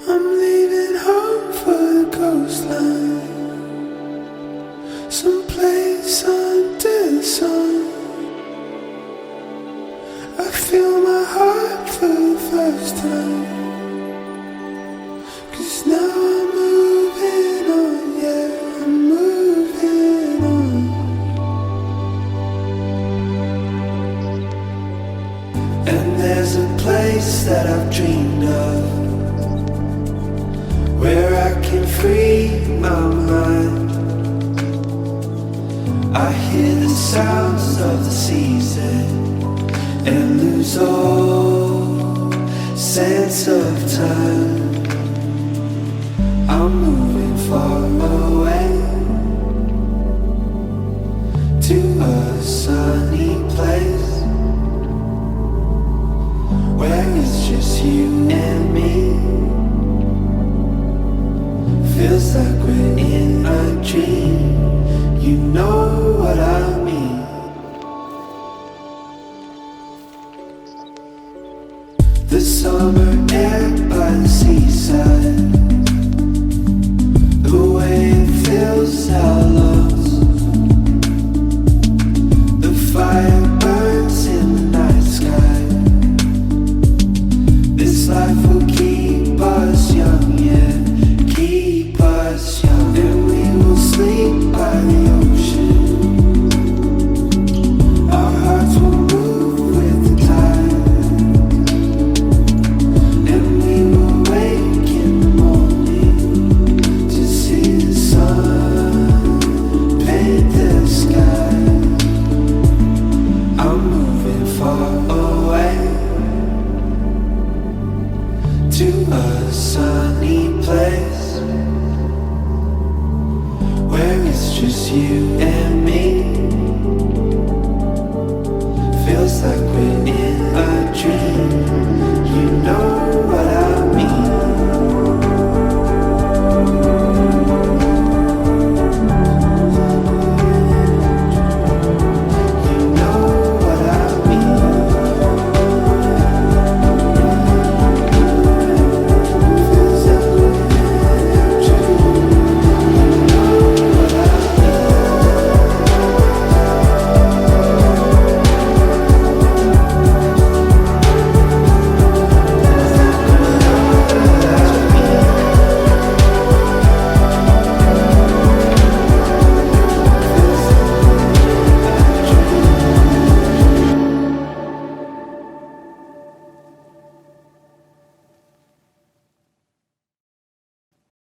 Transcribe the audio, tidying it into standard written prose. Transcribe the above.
I'm leaving home for the coastline, someplace under the sun. I feel my heart for the first time, 'cause now I'm moving on, yeah, I'm moving on. And there's a place that I've dreamed of, where I can free my mind. I hear the sounds of the season and lose all sense of time. I'm moving far away to a sunny place where it's just you and me. Feels like we're in a dream. You know what I mean. The summer